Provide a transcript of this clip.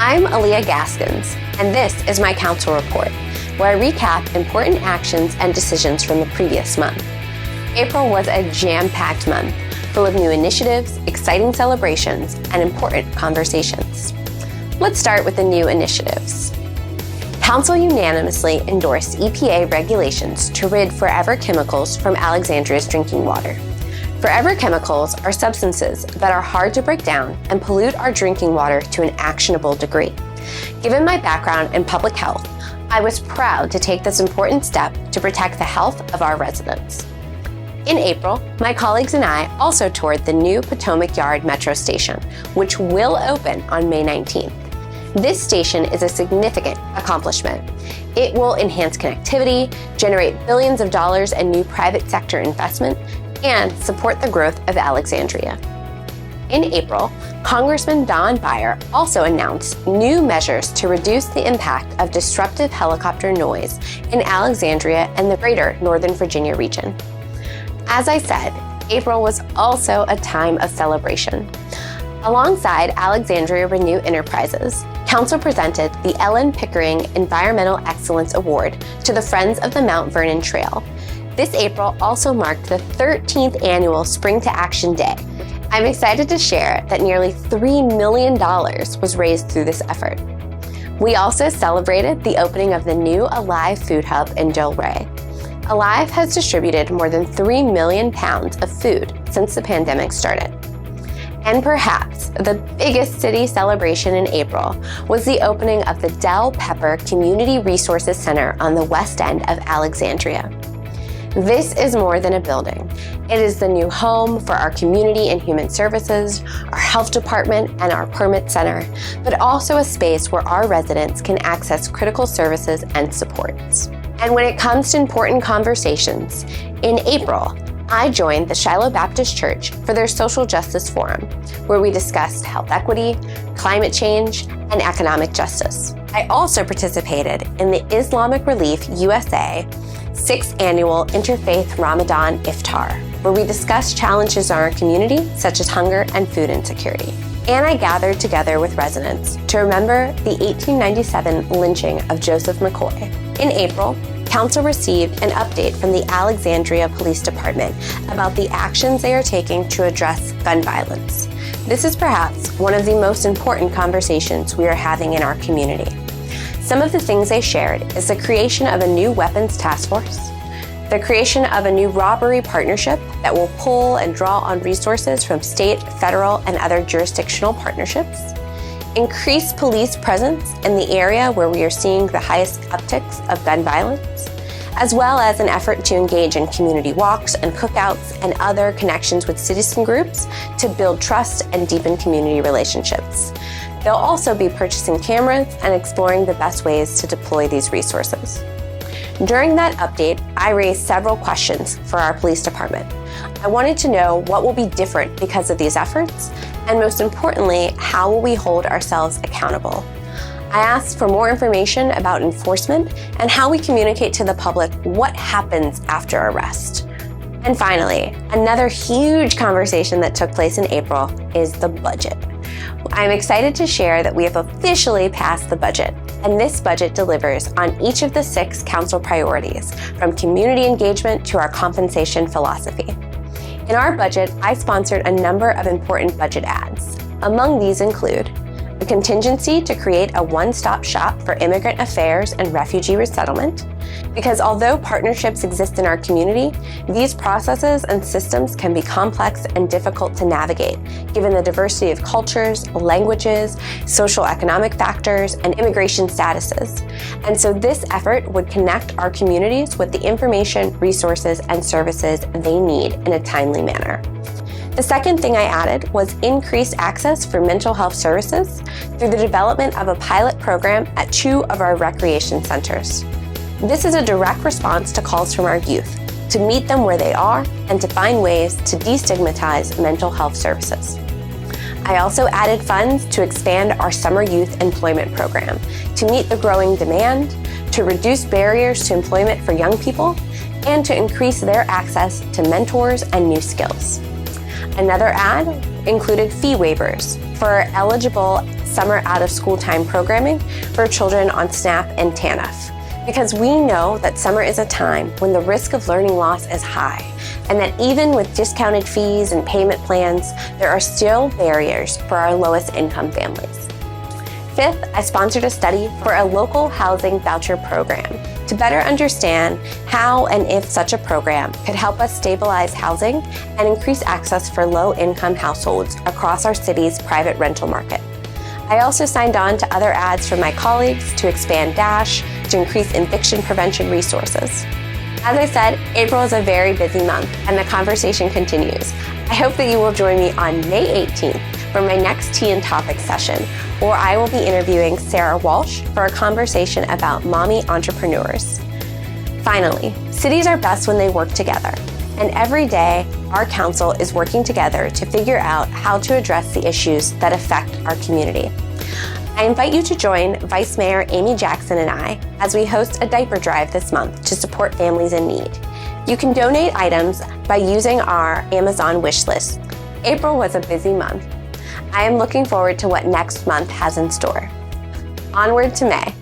I'm Alyia Gaskins, and this is my Council Report, where I recap important actions and decisions from the previous month. April was a jam-packed month, full of new initiatives, exciting celebrations, and important conversations. Let's start with the new initiatives. Council unanimously endorsed EPA regulations to rid forever chemicals from Alexandria's drinking water. Forever chemicals are substances that are hard to break down and pollute our drinking water to an actionable degree. Given my background in public health, I was proud to take this important step to protect the health of our residents. In April, my colleagues and I also toured the new Potomac Yard Metro Station, which will open on May 19th. This station is a significant accomplishment. It will enhance connectivity, generate billions of dollars in new private sector investment, and support the growth of Alexandria. In April, Congressman Don Beyer also announced new measures to reduce the impact of disruptive helicopter noise in Alexandria and the greater Northern Virginia region. As I said, April was also a time of celebration. Alongside Alexandria Renew Enterprises, Council presented the Ellen Pickering Environmental Excellence Award to the Friends of the Mount Vernon Trail. This April also marked the 13th annual Spring to Action Day. I'm excited to share that nearly $3 million was raised through this effort. We also celebrated the opening of the new Alive Food Hub in Delray. Alive has distributed more than 3 million pounds of food since the pandemic started. And perhaps the biggest city celebration in April was the opening of the Del Pepper Community Resources Center on the west end of Alexandria. This is more than a building. It is the new home for our Community and Human Services, our Health Department, and our Permit Center, but also a space where our residents can access critical services and supports. And when it comes to important conversations, in April, I joined the Shiloh Baptist Church for their Social Justice Forum, where we discussed health equity, climate change, and economic justice. I also participated in the Islamic Relief USA 6th Annual Interfaith Ramadan Iftar, where we discussed challenges in our community, such as hunger and food insecurity. And I gathered together with residents to remember the 1897 lynching of Joseph McCoy. In April, Council received an update from the Alexandria Police Department about the actions they are taking to address gun violence. This is perhaps one of the most important conversations we are having in our community. Some of the things they shared is the creation of a new weapons task force, the creation of a new robbery partnership that will pull and draw on resources from state, federal, and other jurisdictional partnerships, increased police presence in the area where we are seeing the highest upticks of gun violence, as well as an effort to engage in community walks and cookouts and other connections with citizen groups to build trust and deepen community relationships. They'll also be purchasing cameras and exploring the best ways to deploy these resources. During that update, I raised several questions for our police department. I wanted to know what will be different because of these efforts, and most importantly, how will we hold ourselves accountable? I asked for more information about enforcement and how we communicate to the public what happens after arrest. And finally, another huge conversation that took place in April is the budget. I'm excited to share that we have officially passed the budget, and this budget delivers on each of the 6 council priorities, from community engagement to our compensation philosophy. In our budget, I sponsored a number of important budget ads. Among these include a contingency to create a one-stop shop for immigrant affairs and refugee resettlement, because although partnerships exist in our community, these processes and systems can be complex and difficult to navigate, given the diversity of cultures, languages, social economic factors, and immigration statuses. And so this effort would connect our communities with the information, resources, and services they need in a timely manner. The second thing I added was increased access for mental health services through the development of a pilot program at 2 of our recreation centers. This is a direct response to calls from our youth to meet them where they are and to find ways to destigmatize mental health services. I also added funds to expand our summer youth employment program to meet the growing demand, to reduce barriers to employment for young people, and to increase their access to mentors and new skills. Another ad included fee waivers for eligible summer out-of-school time programming for children on SNAP and TANF, because we know that summer is a time when the risk of learning loss is high, and that even with discounted fees and payment plans, there are still barriers for our lowest income families. Fifth, I sponsored a study for a local housing voucher program to better understand how and if such a program could help us stabilize housing and increase access for low-income households across our city's private rental market. I also signed on to other ads from my colleagues to expand DASH, to increase eviction prevention resources. As I said, April is a very busy month, and the conversation continues. I hope that you will join me on May 18th for my next Tea and Topics session, where I will be interviewing Sarah Walsh for a conversation about mommy entrepreneurs. Finally, cities are best when they work together, and every day our council is working together to figure out how to address the issues that affect our community. I invite you to join Vice Mayor Amy Jackson and I as we host a diaper drive this month to support families in need. You can donate items by using our Amazon wish list. April was a busy month. I am looking forward to what next month has in store. Onward to May.